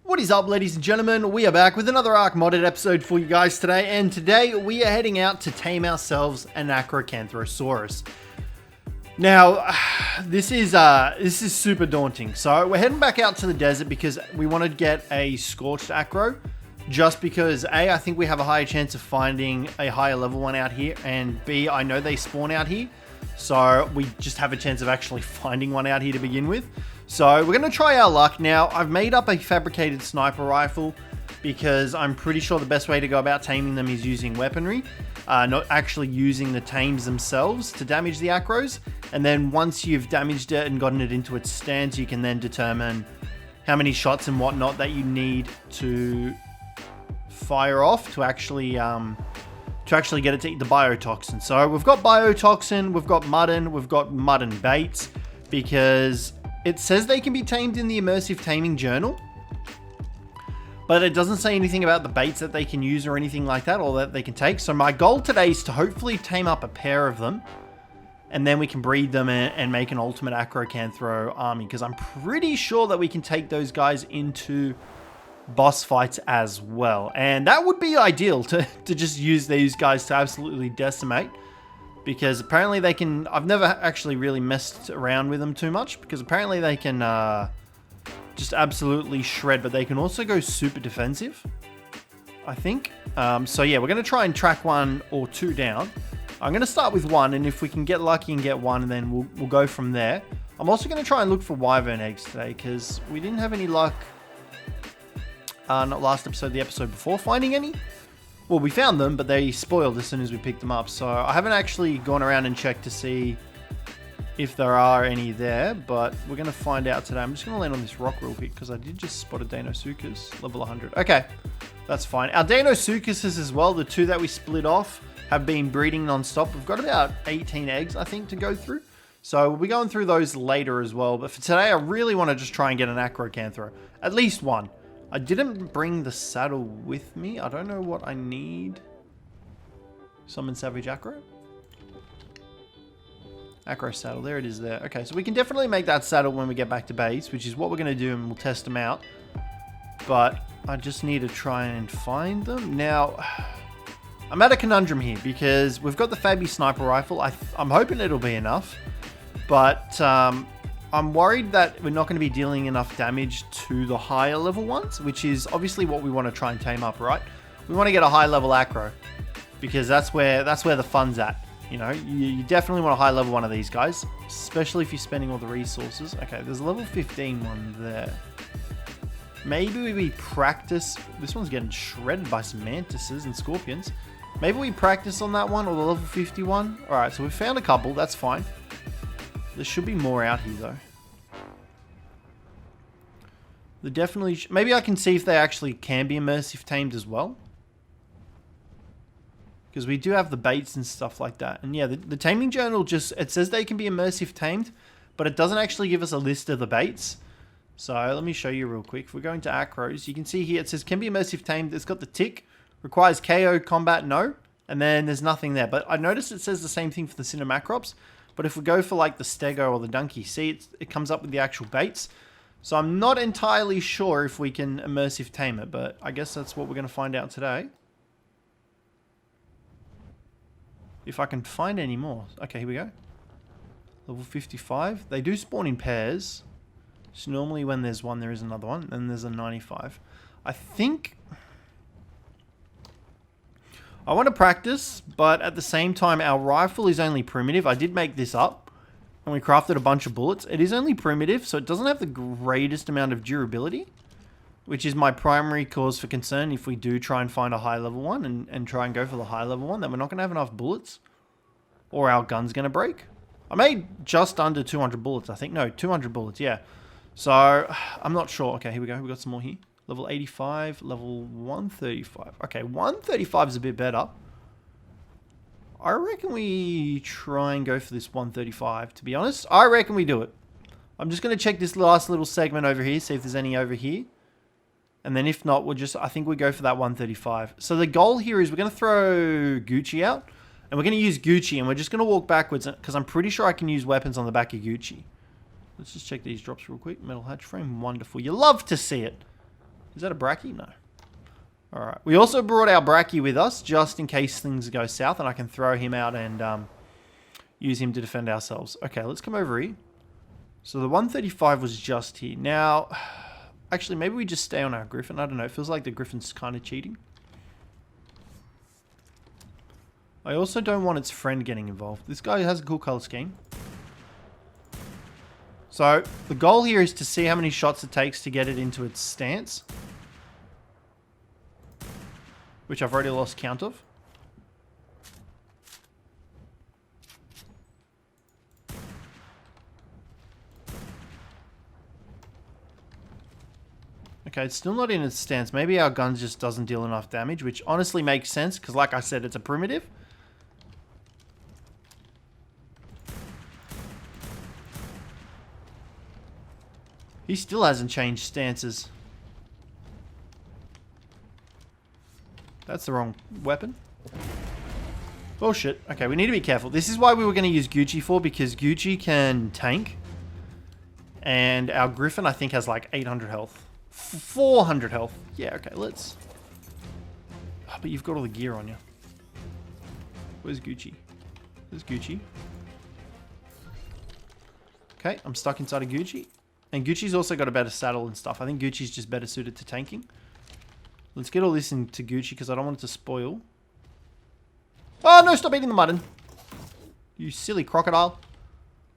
What is up, ladies and gentlemen? We are back with another Ark modded episode for you guys today, and today we are heading out to tame ourselves an ACROCANTHOSAURUS. Now, this is super daunting. So we're heading back out to the desert because we want to get a scorched acro, just because A, I think we have a higher chance of finding a higher level one out here, and B, I know they spawn out here, so we just have a chance of actually finding one out here to begin with. So we're going to try our luck. Now, I've made up a fabricated sniper rifle because I'm pretty sure the best way to go about taming them is using weaponry, not actually using the tames themselves to damage the acros. And then once you've damaged it and gotten it into its stance, you can then determine how many shots and whatnot that you need to fire off to actually get it to eat the biotoxin. So we've got biotoxin, we've got mud and baits, because it says they can be tamed in the immersive taming journal, but it doesn't say anything about the baits that they can use or anything like that, or that they can take. So my goal today is to hopefully tame up a pair of them, and then we can breed them and make an ultimate acrocanthro army, because I'm pretty sure that we can take those guys into boss fights as well. And that would be ideal to just use these guys to absolutely decimate, because apparently they can... I've never actually really messed around with them too much, because apparently they can just absolutely shred, but they can also go super defensive, I think. So yeah, we're going to try and track one or two down. I'm going to start with one, and if we can get lucky and get one, then we'll go from there. I'm also going to try and look for wyvern eggs today, because we didn't have any luck, not last episode, the episode before, finding any. Well, we found them, but they spoiled as soon as we picked them up. So I haven't actually gone around and checked to see if there are any there, but we're going to find out today. I'm just going to land on this rock real quick, because I did just spot a Deinosuchus, level 100. Okay, that's fine. Our Deinosuchuses as well, the two that we split off, have been breeding non-stop. We've got about 18 eggs, I think, to go through. So we'll be going through those later as well. But for today, I really want to just try and get an acrocanthro. At least one. I didn't bring the saddle with me. I don't know what I need. Summon Savage Acro. Acro saddle. There it is there. Okay, so we can definitely make that saddle when we get back to base, which is what we're going to do, and we'll test them out. But I just need to try and find them. Now, I'm at a conundrum here, because we've got the Fabi sniper rifle. I'm hoping it'll be enough. But I'm worried that we're not going to be dealing enough damage to the higher level ones, which is obviously what we want to try and tame up, right? We want to get a high level acro, because that's where the fun's at. You know, you definitely want a high level one of these guys, especially if you're spending all the resources. Okay, there's a level 15 one there. Maybe we practice. This one's getting shredded by some mantises and scorpions. Maybe we practice on that one, or the level 51. All right, so we've found a couple. That's fine. There should be more out here, though. There definitely... Maybe I can see if they actually can be immersive tamed as well, because we do have the baits and stuff like that. And yeah, the taming journal just... It says they can be immersive tamed, but it doesn't actually give us a list of the baits. So let me show you real quick. If we're going to acros, you can see here it says can be immersive tamed. It's got the tick. Requires KO, combat, no. And then there's nothing there. But I noticed it says the same thing for the cinemacrops. But if we go for like the stego or the donkey, see, it comes up with the actual baits. So I'm not entirely sure if we can immersive tame it, but I guess that's what we're going to find out today. If I can find any more. Okay, here we go. Level 55. They do spawn in pairs. So normally when there's one, there is another one. And there's a 95. I think... I want to practice, but at the same time, our rifle is only primitive. I did make this up, and we crafted a bunch of bullets. It is only primitive, so it doesn't have the greatest amount of durability, which is my primary cause for concern if we do try and find a high-level one and try and go for the high-level one, then we're not going to have enough bullets, or our gun's going to break. I made just under 200 bullets, I think. No, 200 bullets, yeah. So, I'm not sure. Okay, here we go. We got some more here. Level 85, level 135. Okay, 135 is a bit better. I reckon we try and go for this 135, to be honest. I reckon we do it. I'm just going to check this last little segment over here, see if there's any over here. And then if not, I think we go for that 135. So the goal here is we're going to throw Gucci out. And we're going to use Gucci, and we're just going to walk backwards, because I'm pretty sure I can use weapons on the back of Gucci. Let's just check these drops real quick. Metal hatch frame, wonderful. You love to see it. Is that a Bracky? No. Alright. We also brought our Bracky with us, just in case things go south, and I can throw him out and use him to defend ourselves. Okay, let's come over here. So the 135 was just here. Now, actually, maybe we just stay on our Griffin. I don't know. It feels like the Griffin's kind of cheating. I also don't want its friend getting involved. This guy has a cool color scheme. So, the goal here is to see how many shots it takes to get it into its stance. Which I've already lost count of. Okay, it's still not in its stance. Maybe our gun just doesn't deal enough damage, which honestly makes sense, because like I said, it's a primitive. He still hasn't changed stances. That's the wrong weapon. Oh shit. Okay, we need to be careful. This is why we were going to use Gucci for, because Gucci can tank. And our Griffin, I think, has like 800 health. 400 health. Yeah, okay, let's... Oh, but you've got all the gear on you. Where's Gucci? There's Gucci. Okay, I'm stuck inside of Gucci. And Gucci's also got a better saddle and stuff. I think Gucci's just better suited to tanking. Let's get all this into Gucci because I don't want it to spoil. Oh, no, stop eating the mutton. You silly crocodile.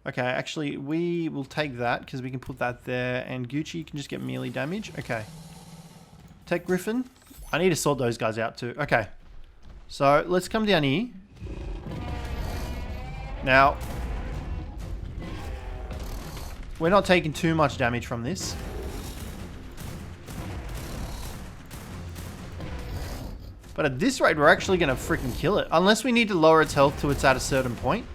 Okay, actually, we will take that because we can put that there. And Gucci can just get melee damage. Okay. Take Griffin. I need to sort those guys out too. Okay. So, let's come down here. Now, we're not taking too much damage from this. But at this rate, we're actually going to freaking kill it. Unless we need to lower its health till it's at a certain point.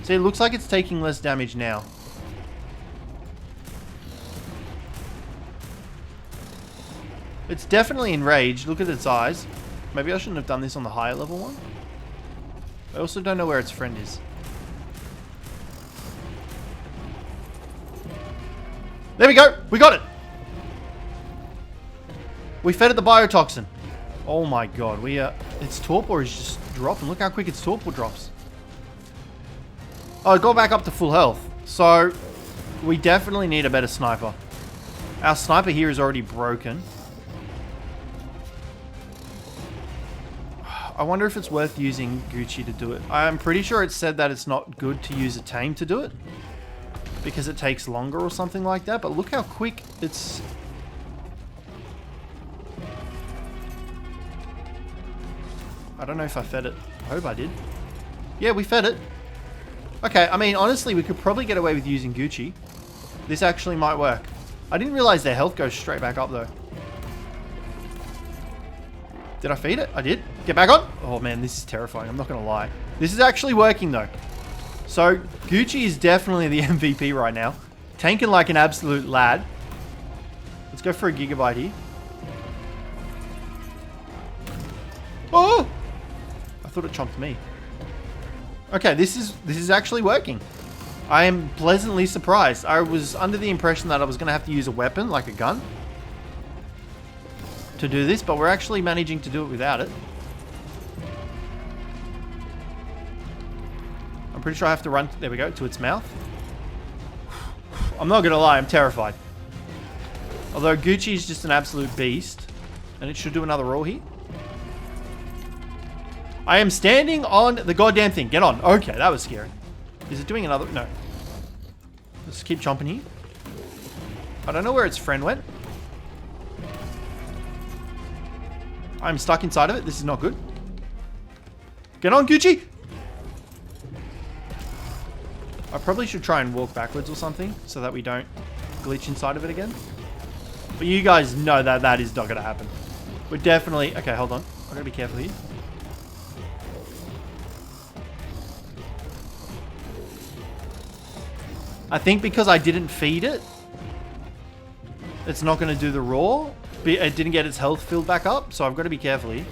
See, it looks like it's taking less damage now. It's definitely enraged. Look at its eyes. Maybe I shouldn't have done this on the higher level one. I also don't know where its friend is. There we go. We got it. We fed it the biotoxin. Oh my god. Its torpor is just dropping. Look how quick its torpor drops. Oh, it got back up to full health. So, we definitely need a better sniper. Our sniper here is already broken. I wonder if it's worth using Gucci to do it. I'm pretty sure it said that it's not good to use a tame to do it. Because it takes longer or something like that. But look how quick it's... I don't know if I fed it. I hope I did. Yeah, we fed it. Okay, I mean, honestly, we could probably get away with using Gucci. This actually might work. I didn't realize their health goes straight back up, though. Did I feed it? I did. Get back on. Oh, man, this is terrifying. I'm not going to lie. This is actually working, though. So, Gucci is definitely the MVP right now. Tanking like an absolute lad. Let's go for a gigabyte here. Oh! I thought it chomped me. Okay, this is actually working. I am pleasantly surprised. I was under the impression that I was going to have to use a weapon, like a gun, to do this, but we're actually managing to do it without it. I'm pretty sure I have to run, there we go, to its mouth. I'm not going to lie, I'm terrified. Although Gucci is just an absolute beast, and it should do another roar here. I am standing on the goddamn thing. Get on. Okay, that was scary. Is it doing another? No. Let's keep chomping here. I don't know where its friend went. I'm stuck inside of it. This is not good. Get on, Gucci. I probably should try and walk backwards or something so that we don't glitch inside of it again. But you guys know that that is not going to happen. We're definitely... Okay, hold on. I've got to be careful here. I think because I didn't feed it, it's not going to do the roar. It didn't get its health filled back up, so I've got to be careful here.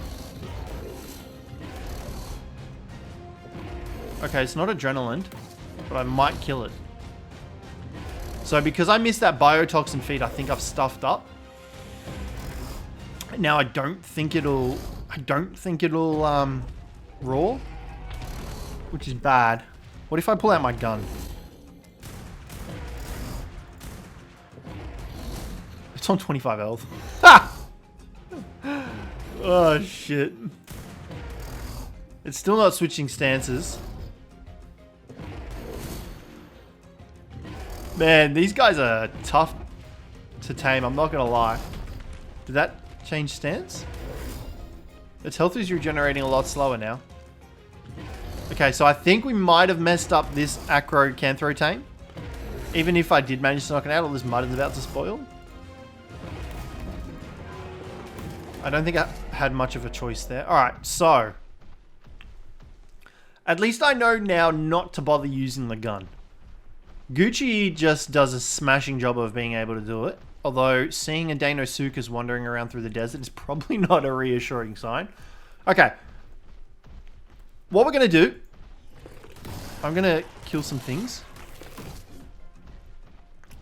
Okay, it's not adrenaline, but I might kill it. So because I missed that biotoxin feed, I think I've stuffed up. Now I don't think it'll roar, which is bad. What if I pull out my gun? It's on 25 health. Ha! Oh shit. It's still not switching stances. Man, these guys are tough to tame, I'm not gonna lie. Did that change stance? Its health is regenerating a lot slower now. Okay, so I think we might have messed up this ACROCANTHOSAURUS tame. Even if I did manage to knock it out, all this mud is about to spoil. I don't think I had much of a choice there. Alright, so. At least I know now not to bother using the gun. Gucci just does a smashing job of being able to do it. Although, seeing a Deinosuchus wandering around through the desert is probably not a reassuring sign. Okay. What we're going to do... I'm going to kill some things.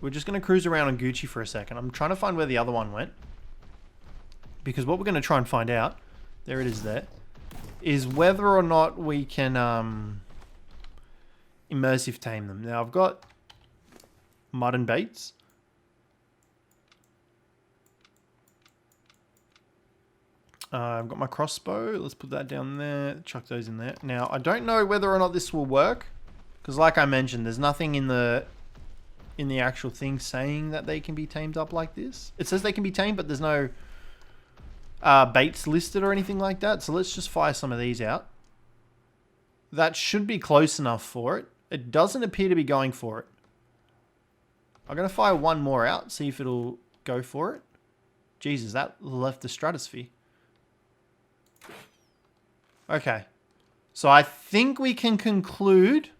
We're just going to cruise around on Gucci for a second. I'm trying to find where the other one went. Because what we're going to try and find out... There it is there. Is whether or not we can immersive tame them. Now, I've got mud and baits. I've got my crossbow. Let's put that down there. Chuck those in there. Now, I don't know whether or not this will work. Because like I mentioned, there's nothing in the actual thing saying that they can be tamed up like this. It says they can be tamed, but there's no baits listed or anything like that. So let's just fire some of these out. That should be close enough for it. It doesn't appear to be going for it. I'm going to fire one more out. See if it'll go for it. Jesus, that left the stratosphere. Okay. So I think we can conclude...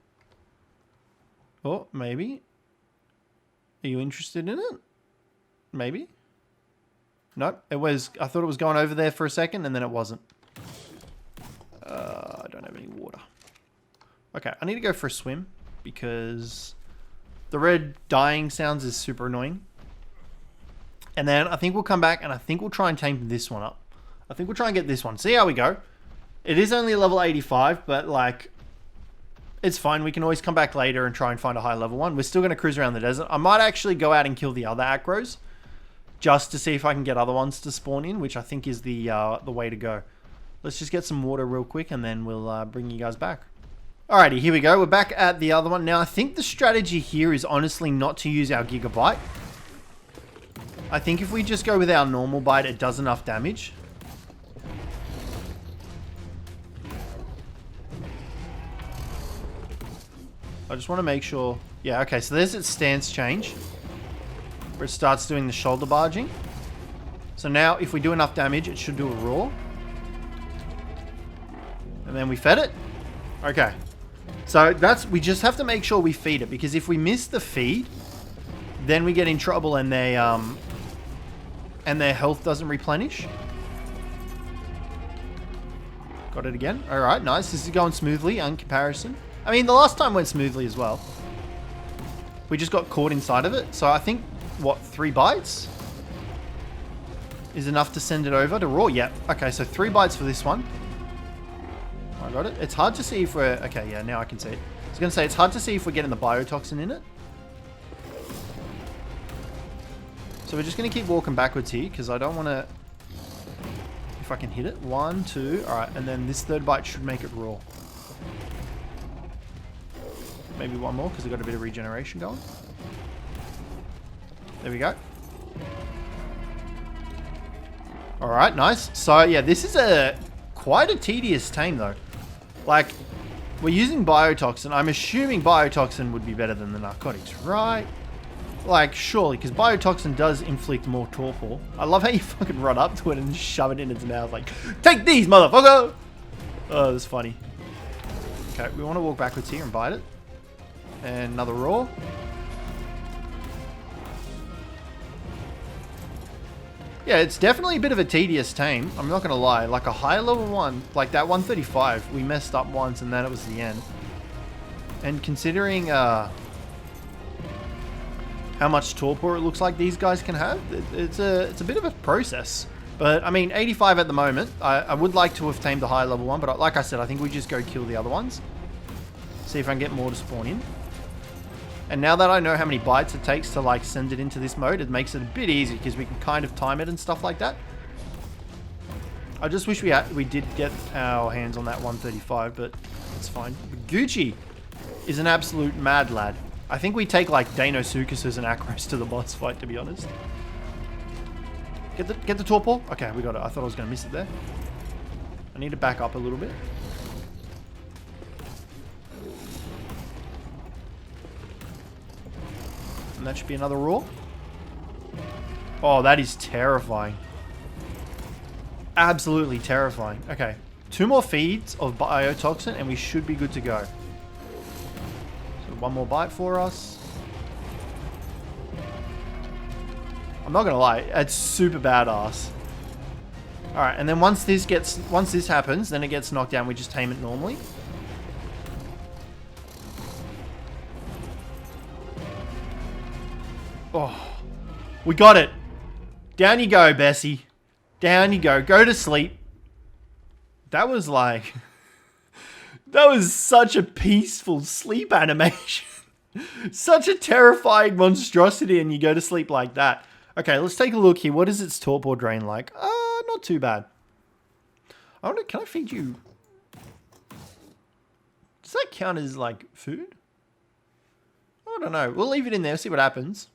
Oh, maybe. Are you interested in it? Maybe. Nope. It was... I thought it was going over there for a second and then it wasn't. I don't have any water. Okay, I need to go for a swim because the red dying sounds is super annoying. And then I think we'll come back and I think we'll try and tame this one up. I think we'll try and get this one. See how we go. It is only level 85, but like, it's fine. We can always come back later and try and find a high level one. We're still going to cruise around the desert. I might actually go out and kill the other acros just to see if I can get other ones to spawn in, which I think is the way to go. Let's just get some water real quick and then we'll bring you guys back. Alrighty, here we go. We're back at the other one. Now, I think the strategy here is honestly not to use our gigabyte. I think if we just go with our normal bite, it does enough damage. I just want to make sure... Yeah, okay, so there's its stance change. Where it starts doing the shoulder barging. So now, if we do enough damage, it should do a roar. And then we fed it. Okay. So that's... We just have to make sure we feed it. Because if we miss the feed, then we get in trouble and they... and their health doesn't replenish. Got it again. Alright, nice. This is going smoothly in comparison. I mean, the last time went smoothly as well. We just got caught inside of it. So I think, what, 3 bites? Is enough to send it over to raw? Yep. Okay, so 3 bites for this one. I got it. It's hard to see if we're... Okay, yeah, now I can see it. I was going to say, it's hard to see if we're getting the biotoxin in it. So we're just going to keep walking backwards here, because I don't want to... If I can hit it. 1, 2... Alright, and then this 3rd bite should make it raw. Maybe one more, because I've got a bit of regeneration going. There we go. Alright, nice. So, yeah, this is quite a tedious tame, though. Like, we're using biotoxin. I'm assuming biotoxin would be better than the narcotics, right? Like, surely, because biotoxin does inflict more torpor. I love how you fucking run up to it and shove it in its mouth, like, take these, motherfucker! Oh, that's funny. Okay, we want to walk backwards here and bite it. And another roar. Yeah, it's definitely a bit of a tedious tame. I'm not going to lie. Like a high level one, like that 135, we messed up once and then it was the end. And considering how how much torpor it looks like these guys can have. It's a bit of a process. But, I mean, 85 at the moment. I would like to have tamed the higher level one, but like I said, I think we just go kill the other ones. See if I can get more to spawn in. And now that I know how many bites it takes to, like, send it into this mode, it makes it a bit easy because we can kind of time it and stuff like that. I just wish we did get our hands on that 135, but it's fine. Gucci is an absolute mad lad. I think we take, like, Dinos and acros to the boss fight, to be honest. Get the torpor? Okay, we got it. I thought I was going to miss it there. I need to back up a little bit. And that should be another roar. Oh, that is terrifying. Absolutely terrifying. Okay, 2 more feeds of biotoxin and we should be good to go. So 1 more bite for us. I'm not gonna lie, it's super badass. Alright, and then once this happens, then it gets knocked down, we just tame it normally. Oh, we got it. Down you go, Bessie. Down you go. Go to sleep. That was like... that was such a peaceful sleep animation. Such a terrifying monstrosity, and you go to sleep like that. Okay, let's take a look here. What is its torpor drain like? Not too bad. I wonder, can I feed you? Does that count as, like, food? I don't know. We'll leave it in there, see what happens.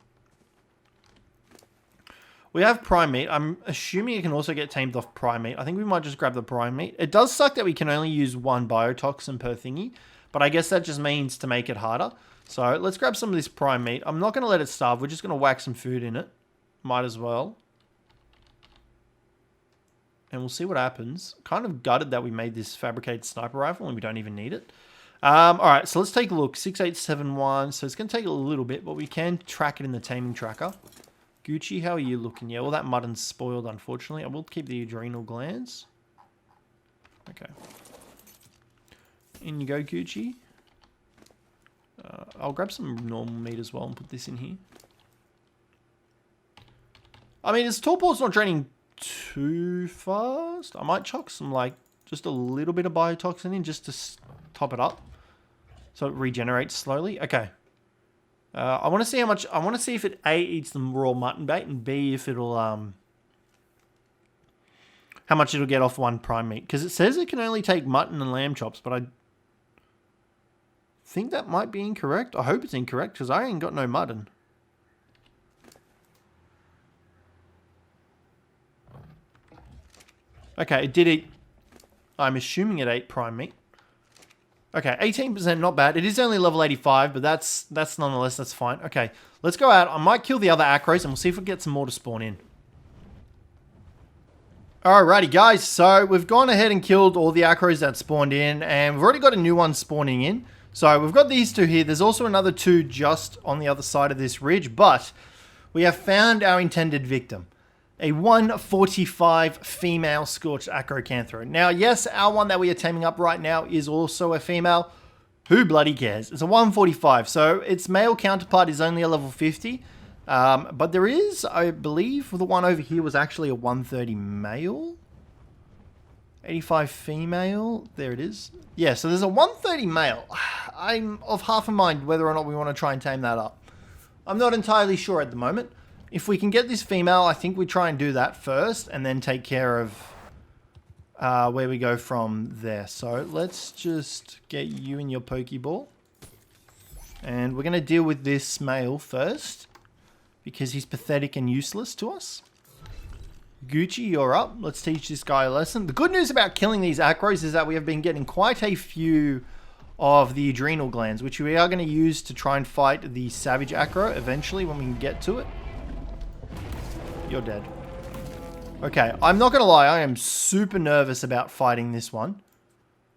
We have prime meat. I'm assuming it can also get tamed off prime meat. I think we might just grab the prime meat. It does suck that we can only use 1 biotoxin per thingy, but I guess that just means to make it harder. So let's grab some of this prime meat. I'm not going to let it starve. We're just going to whack some food in it. Might as well. And we'll see what happens. Kind of gutted that we made this fabricated sniper rifle and we don't even need it. Alright, so let's take a look. 6871. So it's going to take a little bit, but we can track it in the taming tracker. Gucci, how are you looking? Yeah, all that mutton's spoiled, unfortunately. I will keep the adrenal glands. Okay. In you go, Gucci. I'll grab some normal meat as well and put this in here. I mean, his torpor's not draining too fast. I might chuck some, like, just a little bit of biotoxin in just to top it up. So it regenerates slowly. Okay. I want to see how much... I want to see if it A, eats the raw mutton bait, and B, if it'll... how much it'll get off 1 prime meat. Because it says it can only take mutton and lamb chops, but I think that might be incorrect. I hope it's incorrect, because I ain't got no mutton. Okay, it did eat... I'm assuming it ate prime meat. Okay, 18%, not bad. It is only level 85, but that's nonetheless, that's fine. Okay, let's go out. I might kill the other acros, and we'll see if we get some more to spawn in. Alrighty, guys. So we've gone ahead and killed all the acros that spawned in, and we've already got a new one spawning in. So we've got these 2 here. There's also another 2 just on the other side of this ridge, but we have found our intended victim. A 145 female scorched acrocanthro. Now, yes, our one that we are taming up right now is also a female. Who bloody cares? It's a 145, so its male counterpart is only a level 50. But there is, I believe, the one over here was actually a 130 male. 85 female. There it is. Yeah, so there's a 130 male. I'm of half a mind whether or not we want to try and tame that up. I'm not entirely sure at the moment. If we can get this female, I think we try and do that first and then take care of where we go from there. So let's just get you in your Pokeball. And we're going to deal with this male first because he's pathetic and useless to us. Gucci, you're up. Let's teach this guy a lesson. The good news about killing these acros is that we have been getting quite a few of the adrenal glands, which we are going to use to try and fight the savage acro eventually when we can get to it. You're dead. Okay, I'm not going to lie. I am super nervous about fighting this one.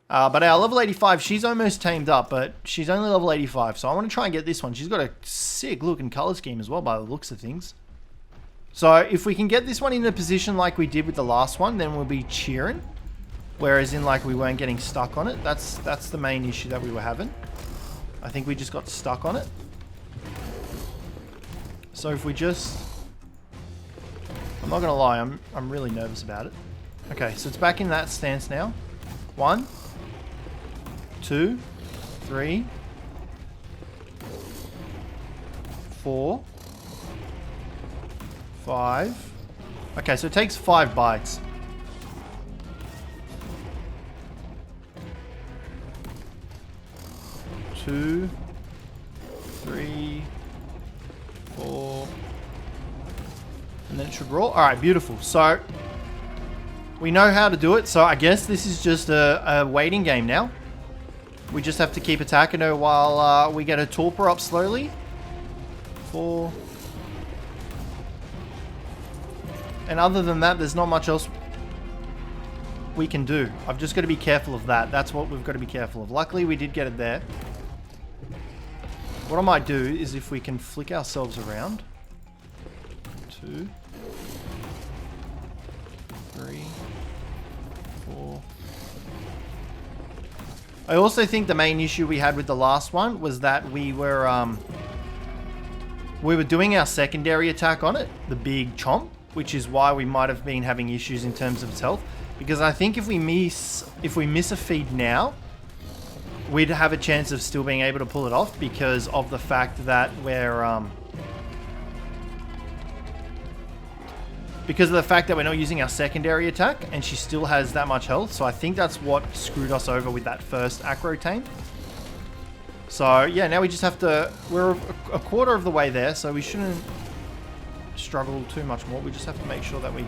But our level 85, she's almost tamed up, but she's only level 85. So I want to try and get this one. She's got a sick looking color scheme as well by the looks of things. So if we can get this one in a position like we did with the last one, then we'll be cheering. Whereas in like we weren't getting stuck on it. That's the main issue that we were having. I think we just got stuck on it. So if we just... I'm not gonna lie, I'm really nervous about it. Okay, so it's back in that stance now. 1, 2, 3, 4, 5. Okay, so it takes 5 bites. Two, 3, 4, and then it should roll. All right, beautiful. So we know how to do it. So I guess this is just a waiting game now. We just have to keep attacking her while we get her torpor up slowly. 4. And other than that, there's not much else we can do. I've just got to be careful of that. That's what we've got to be careful of. Luckily, we did get it there. What I might do is if we can flick ourselves around. 2, 3, 4. I also think the main issue we had with the last one was that we were doing our secondary attack on it, the big chomp, which is why we might have been having issues in terms of its health. Because I think if we miss a feed now, we'd have a chance of still being able to pull it off because of the fact that we're not using our secondary attack and she still has that much health. So I think that's what screwed us over with that first acro tame. So yeah, now we just have to, we're a quarter of the way there, so we shouldn't struggle too much more. We just have to make sure that we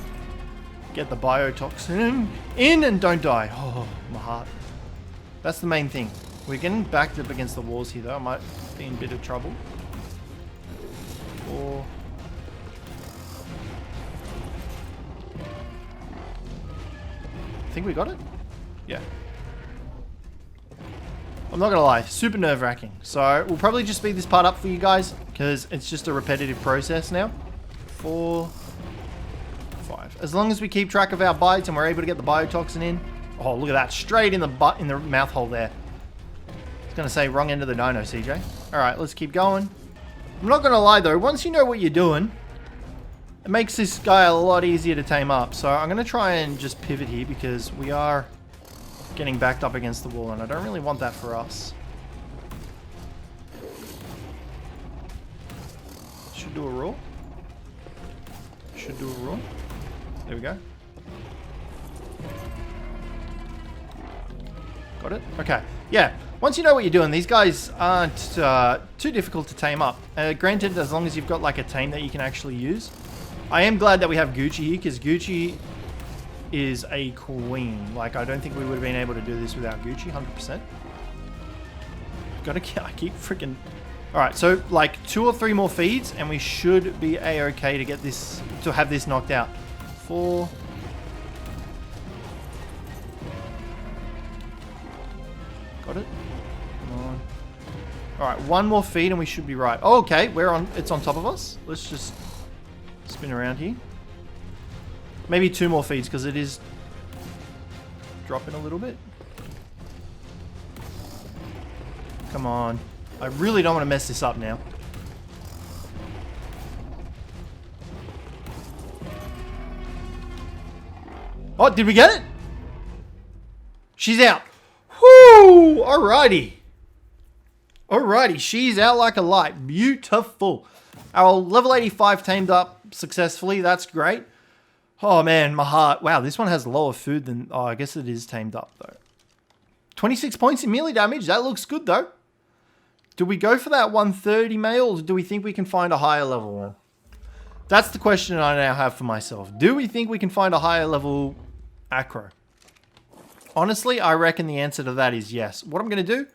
get the biotoxin in and don't die. Oh, my heart. That's the main thing. We're getting backed up against the walls here though. I might be in a bit of trouble. 4. I think we got it? Yeah. I'm not gonna lie, super nerve-wracking. So we'll probably just speed this part up for you guys because it's just a repetitive process now. 4, 5. As long as we keep track of our bites and we're able to get the biotoxin in. Oh, look at that, straight in the mouth hole there. I was gonna say wrong end of the dino, CJ. All right, let's keep going. I'm not gonna lie though, once you know what you're doing, it makes this guy a lot easier to tame up. So I'm gonna try and just pivot here because we are getting backed up against the wall and I don't really want that for us. Should do a roll. Should do a roll. There we go. Got it? Okay. Yeah. Once you know what you're doing, these guys aren't too difficult to tame up. Granted, as long as you've got like a tame that you can actually use. I am glad that we have Gucci here because Gucci is a queen. Like, I don't think we would have been able to do this without Gucci, 100%. I keep freaking... Alright, so like 2 or 3 more feeds and we should be a-okay to get this, to have this knocked out. 4. Got it? Come on. Alright, 1 more feed and we should be right. Oh, okay, it's on top of us. Let's just spin around here. Maybe 2 more feeds because it is dropping a little bit. Come on. I really don't want to mess this up now. Oh, did we get it? She's out. Whoo! Alrighty. Alrighty, she's out like a light. Beautiful. Our level 85 tamed up successfully. That's great. Oh man, my heart. Wow, this one has lower food than... Oh, I guess it is tamed up though. 26 points in melee damage. That looks good though. Do we go for that 130 male or do we think we can find a higher level one? That's the question I now have for myself. Do we think we can find a higher level acro? Honestly, I reckon the answer to that is yes. What I'm going to do,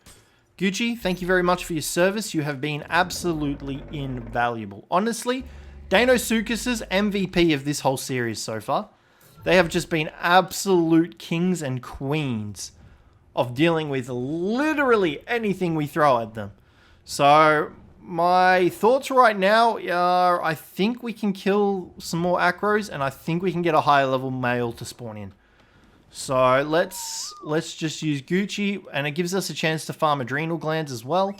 Gucci, thank you very much for your service. You have been absolutely invaluable. Honestly, Dinosaurus's MVP of this whole series so far. They have just been absolute kings and queens of dealing with literally anything we throw at them. So my thoughts right now are I think we can kill some more acros and I think we can get a higher level male to spawn in. So let's just use Gucci and it gives us a chance to farm adrenal glands as well.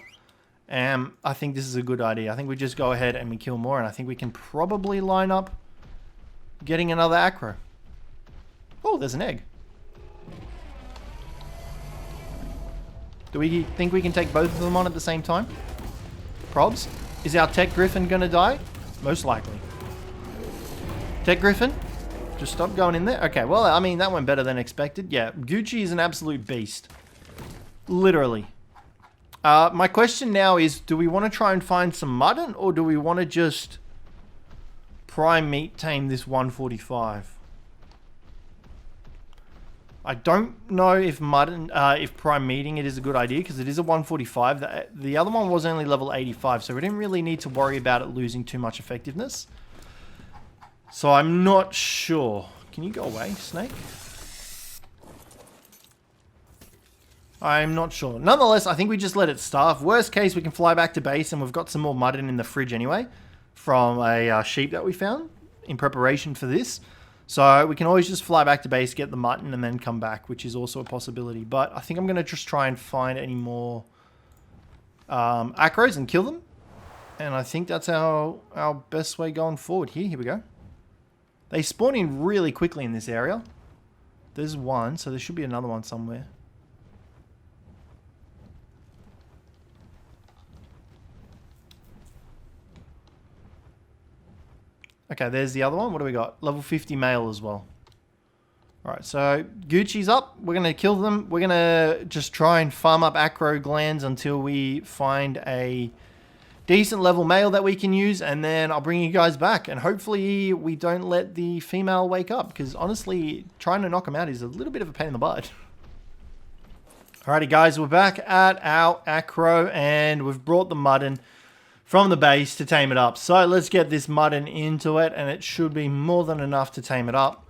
I think this is a good idea. I think we just go ahead and we kill more, and I think we can probably line up getting another acro. Oh, there's an egg. Do we think we can take both of them on at the same time? Probs? Is our tech griffin going to die? Most likely. Tech griffin? Just stop going in there. Okay, well, I mean, that went better than expected. Yeah, Gucci is an absolute beast. Literally. My question now is, do we want to try and find some mutton, or do we want to just prime meat tame this 145? I don't know if mutton, if prime meeting it is a good idea, because it is a 145. The other one was only level 85, so we didn't really need to worry about it losing too much effectiveness. So I'm not sure. Can you go away, snake? I'm not sure. Nonetheless, I think we just let it starve. Worst case, we can fly back to base, and we've got some more mutton in the fridge anyway from a sheep that we found in preparation for this. So we can always just fly back to base, get the mutton, and then come back, which is also a possibility. But I think I'm going to just try and find any more acros and kill them. And I think that's our best way going forward here. Here we go. They spawn in really quickly in this area. There's one, so there should be another one somewhere. Okay, there's the other one. What do we got? Level 50 male as well. Alright, so Gucci's up. We're going to kill them. We're going to just try and farm up acro glands until we find a decent level male that we can use, and then I'll bring you guys back. And hopefully we don't let the female wake up, because honestly, trying to knock them out is a little bit of a pain in the butt. Alrighty guys, we're back at our acro, and we've brought the mutton from the base to tame it up. So let's get this mutton into it, and it should be more than enough to tame it up.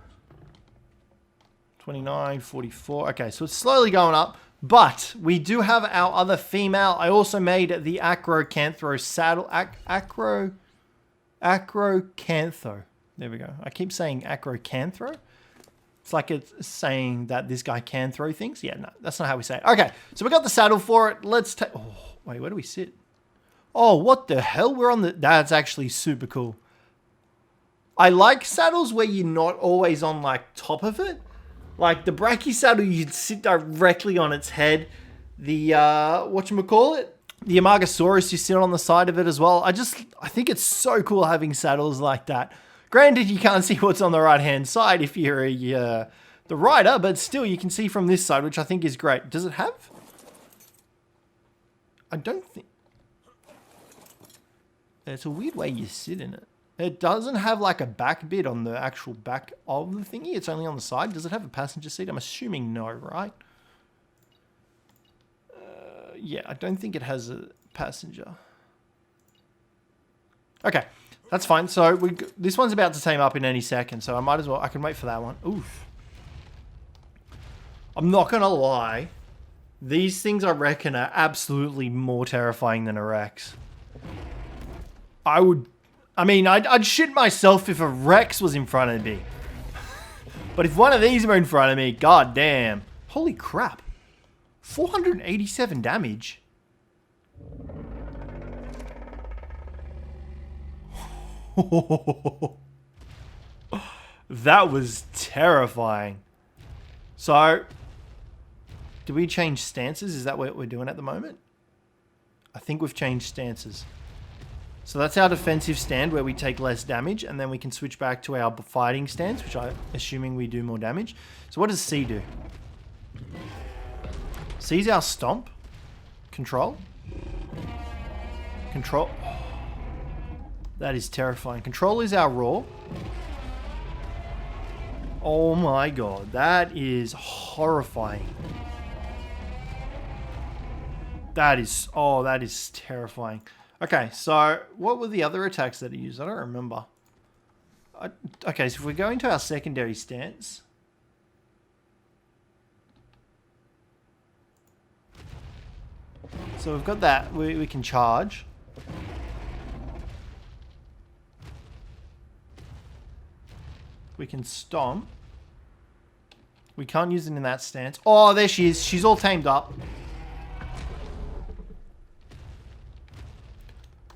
29, 44. Okay, so it's slowly going up, but we do have our other female. I also made the ACROCANTHO saddle. ACROCANTHO. There we go. I keep saying ACROCANTHO. It's like it's saying that this guy can throw things. Yeah, no, that's not how we say it. Okay, so we got the saddle for it. Let's take... Oh, wait, where do we sit? Oh, what the hell? We're on the... That's actually super cool. I like saddles where you're not always on, like, top of it. Like, the Brachy saddle, you'd sit directly on its head. The, whatchamacallit? The Amargasaurus, you sit on the side of it as well. I think it's so cool having saddles like that. Granted, you can't see what's on the right-hand side if you're the rider, but still, you can see from this side, which I think is great. Does it have? I don't think... It's a weird way you sit in it. It doesn't have like a back bit on the actual back of the thingy. It's only on the side. Does it have a passenger seat? I'm assuming no, right? Yeah, I don't think it has a passenger. Okay, that's fine. So this one's about to tame up in any second, so I might as well... I can wait for that one. Oof. I'm not going to lie. These things, I reckon, are absolutely more terrifying than a Rex. I'd shit myself if a Rex was in front of me. But if one of these were in front of me, god damn. Holy crap. 487 damage. That was terrifying. So, do we change stances? Is that what we're doing at the moment? I think we've changed stances. So that's our defensive stand where we take less damage, and then we can switch back to our fighting stance, which I'm assuming we do more damage. So what does C do? C's our stomp. Control. Control. That is terrifying. Control is our roar. Oh my god, that is horrifying. That is terrifying. Okay, so what were the other attacks that he used? I don't remember. Okay, so if we're going to our secondary stance. So we've got that. We can charge. We can stomp. We can't use it in that stance. Oh, there she is. She's all tamed up.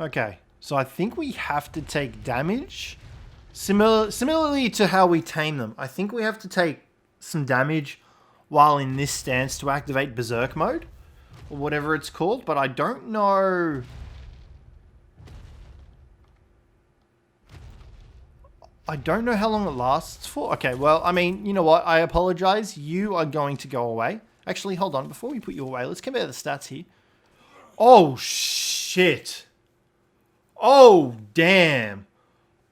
Okay, so I think we have to take damage. Similarly to how we tame them. I think we have to take some damage while in this stance to activate Berserk mode. Or whatever it's called, but I don't know... I don't know how long it lasts for. Okay, well, I mean, you know what? I apologize. You are going to go away. Actually, hold on. Before we put you away, let's compare the stats here. Oh, shit. Oh, damn.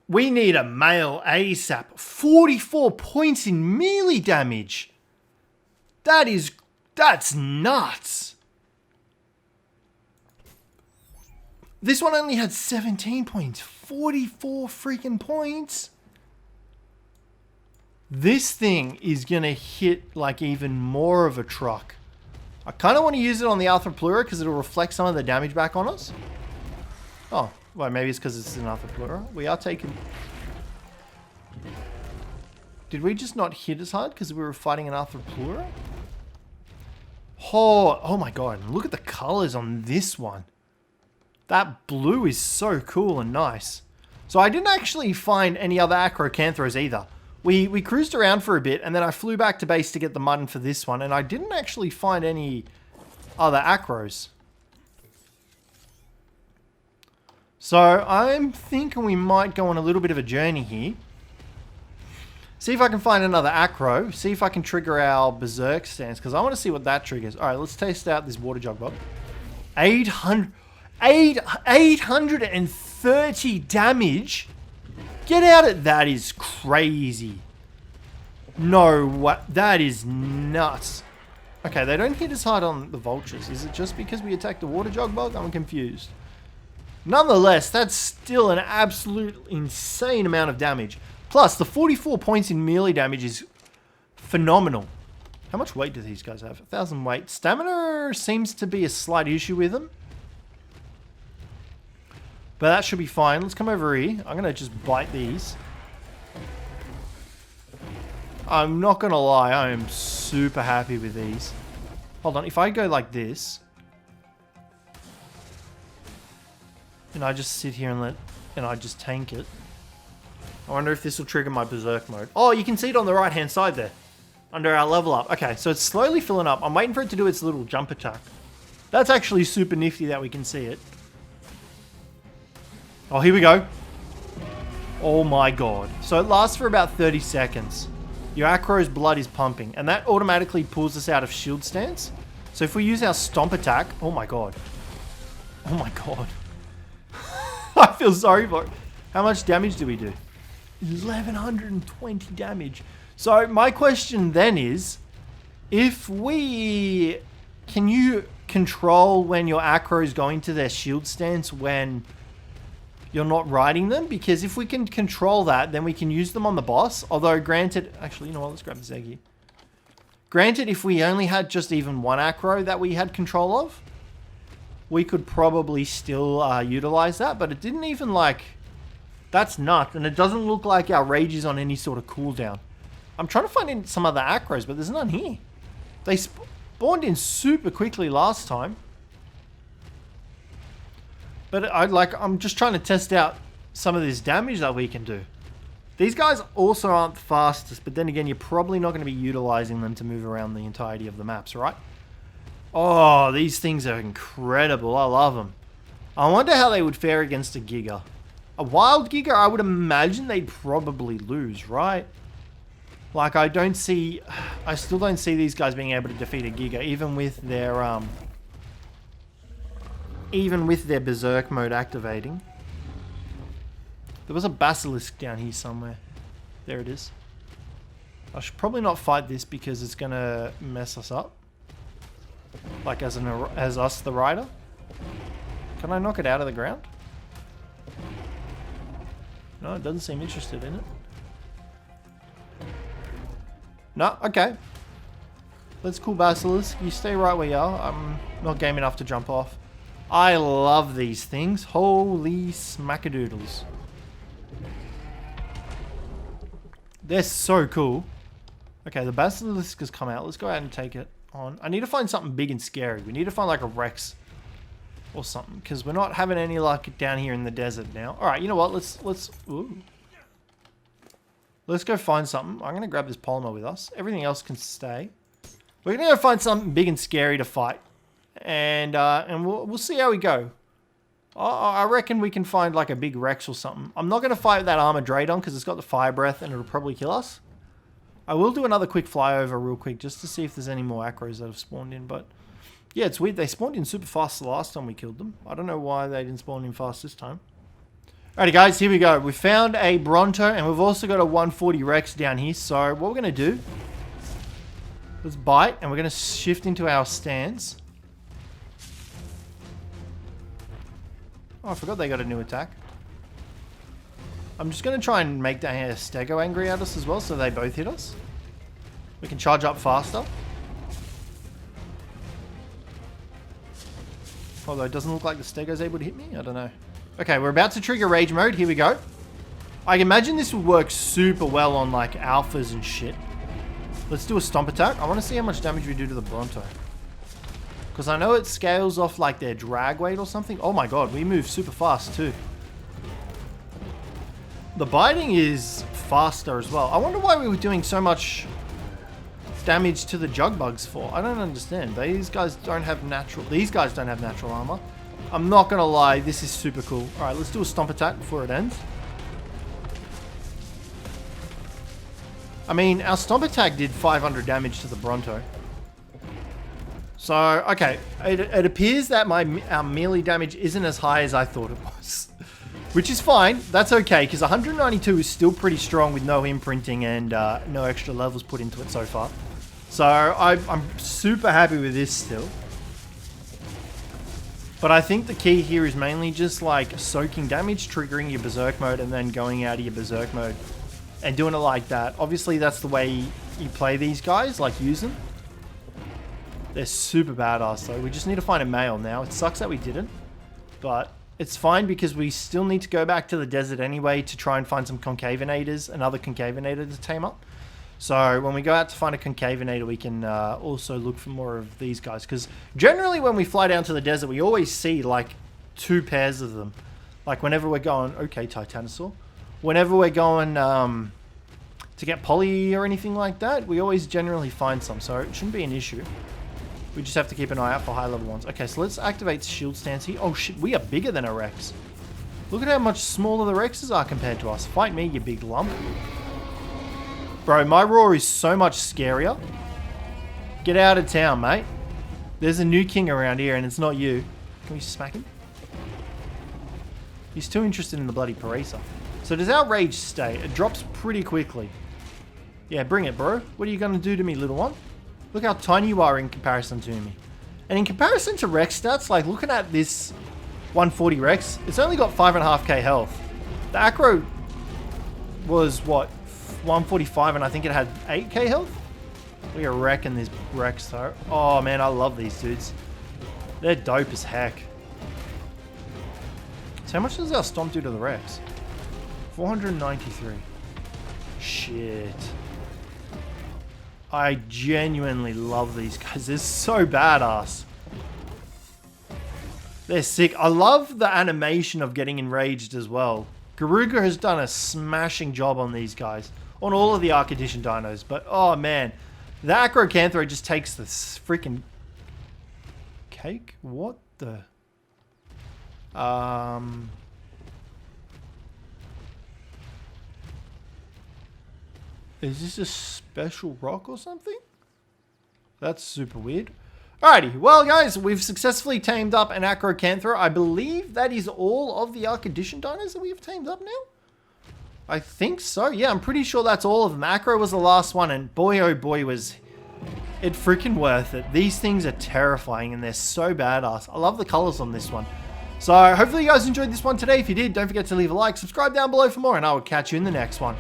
We need a male ASAP. 44 points in melee damage. That's nuts. This one only had 17 points. 44 freaking points. This thing is going to hit like even more of a truck. I kind of want to use it on the Arthropleura because it'll reflect some of the damage back on us. Oh, well, maybe it's because it's an Arthropleura. We are taking... Did we just not hit as hard because we were fighting an Arthropleura? Oh my god, look at the colors on this one. That blue is so cool and nice. So I didn't actually find any other Acrocanthos either. We cruised around for a bit and then I flew back to base to get the mutton for this one and I didn't actually find any other acros. So I'm thinking we might go on a little bit of a journey here. See if I can find another acro. See if I can trigger our Berserk stance because I want to see what that triggers. Alright, let's test out this water jug bob. 830 damage? Get out of that is crazy. No, what? That is nuts. Okay, they don't hit as hard on the vultures. Is it just because we attacked the water jug bug? I'm confused. Nonetheless, that's still an absolute insane amount of damage. Plus, the 44 points in melee damage is phenomenal. How much weight do these guys have? 1,000 weight. Stamina seems to be a slight issue with them. But that should be fine. Let's come over here. I'm going to just bite these. I'm not going to lie. I am super happy with these. Hold on. If I go like this. And I just sit here and I just tank it. I wonder if this will trigger my Berserk mode. Oh, you can see it on the right hand side there. Under our level up. Okay, so it's slowly filling up. I'm waiting for it to do its little jump attack. That's actually super nifty that we can see it. Oh, here we go. Oh my god. So it lasts for about 30 seconds. Your acro's blood is pumping. And that automatically pulls us out of shield stance. So if we use our stomp attack... Oh my god. Oh my god. I feel sorry for it. How much damage do we do? 1120 damage. So my question then is... If we... Can you control when your acro is going to their shield stance when... you're not riding them? Because if we can control that, then we can use them on the boss. Although, granted... Actually, you know what? Let's grab this egg here. Granted, if we only had just even one acro that we had control of, we could probably still utilize that. But it didn't even, like... That's nuts. And it doesn't look like our rage is on any sort of cooldown. I'm trying to find some other acros, but there's none here. They spawned in super quickly last time. But I'm just trying to test out some of this damage that we can do. These guys also aren't the fastest, but then again, you're probably not going to be utilizing them to move around the entirety of the maps, right? Oh, these things are incredible. I love them. I wonder how they would fare against a Giga. A wild Giga, I would imagine they'd probably lose, right? Like, I still don't see these guys being able to defeat a Giga, even with their Berserk mode activating. There was a Basilisk down here somewhere. There it is. I should probably not fight this because it's going to mess us up. Like as us, the rider. Can I knock it out of the ground? No, it doesn't seem interested in it. No, okay. Let's cool Basilisk. You stay right where you are. I'm not game enough to jump off. I love these things. Holy smackadoodles. They're so cool. Okay, the Basilisk has come out. Let's go out and take it on. I need to find something big and scary. We need to find like a Rex. Or something, because we're not having any luck down here in the desert now. All right, you know what? Let's go find something. I'm gonna grab this polymer with us. Everything else can stay. We're gonna go find something big and scary to fight, and we'll see how we go. I reckon we can find like a big Rex or something. I'm not gonna fight that armored Draydon because it's got the fire breath and it'll probably kill us. I will do another quick flyover real quick just to see if there's any more acros that have spawned in, but. Yeah, it's weird. They spawned in super fast the last time we killed them. I don't know why they didn't spawn in fast this time. Alrighty, guys, here we go. We found a Bronto, and we've also got a 140 Rex down here. So what we're going to do, let's bite, and we're going to shift into our stance. Oh, I forgot they got a new attack. I'm just going to try and make that Stego angry at us as well, so they both hit us. We can charge up faster. Although it doesn't look like the Stego's able to hit me. I don't know. Okay, we're about to trigger rage mode. Here we go. I imagine this would work super well on like alphas and shit. Let's do a stomp attack. I want to see how much damage we do to the Bronto. Because I know it scales off like their drag weight or something. Oh my god, we move super fast too. The biting is faster as well. I wonder why we were doing so much damage to the jug bugs for. I don't understand. These guys don't have natural armor. I'm not gonna lie, this is super cool. Alright, let's do a stomp attack before it ends. I mean, our stomp attack did 500 damage to the Bronto. So, okay. It appears that our melee damage isn't as high as I thought it was. Which is fine. That's okay, because 192 is still pretty strong with no imprinting and no extra levels put into it so far. So I'm super happy with this still. But I think the key here is mainly just like soaking damage, triggering your berserk mode, and then going out of your berserk mode. And doing it like that. Obviously that's the way you play these guys, like use them. They're super badass though. We just need to find a male now. It sucks that we didn't. But it's fine because we still need to go back to the desert anyway to try and find some concavenators, another concavenator to tame up. So when we go out to find a concavenator, we can also look for more of these guys. Because generally when we fly down to the desert, we always see like 2 pairs of them. Like whenever we're going, okay, Titanosaur. Whenever we're going to get poly or anything like that, we always generally find some. So it shouldn't be an issue. We just have to keep an eye out for high level ones. Okay, so let's activate shield stance here. Oh shit, we are bigger than a Rex. Look at how much smaller the Rexes are compared to us. Fight me, you big lump. Bro, my roar is so much scarier. Get out of town, mate. There's a new king around here and it's not you. Can we smack him? He's too interested in the bloody Parisa. So does our rage stay? It drops pretty quickly. Yeah, bring it, bro. What are you going to do to me, little one? Look how tiny you are in comparison to me. And in comparison to Rex stats, like looking at this 140 Rex, it's only got 5.5k health. The acro was what? 145 and I think it had 8k health. We are wrecking this Rex though. Oh man, I love these dudes. They're dope as heck. So how much does our stomp do to the Rex? 493. Shit. I genuinely love these guys. They're so badass. They're sick. I love the animation of getting enraged as well. Garuga has done a smashing job on these guys. On all of the Arc Edition dinos. But, oh man. The ACROCANTHOSAURUS just takes the freaking cake? What the... Is this a special rock or something? That's super weird. Alrighty, well guys, we've successfully tamed up an ACROCANTHOSAURUS. I believe that is all of the Arc Edition dinos that we have tamed up now. I think so. Yeah, I'm pretty sure that's all of them. Acro was the last one, and boy oh boy was it freaking worth it. These things are terrifying, and they're so badass. I love the colors on this one. So hopefully you guys enjoyed this one today. If you did, don't forget to leave a like, subscribe down below for more, and I will catch you in the next one.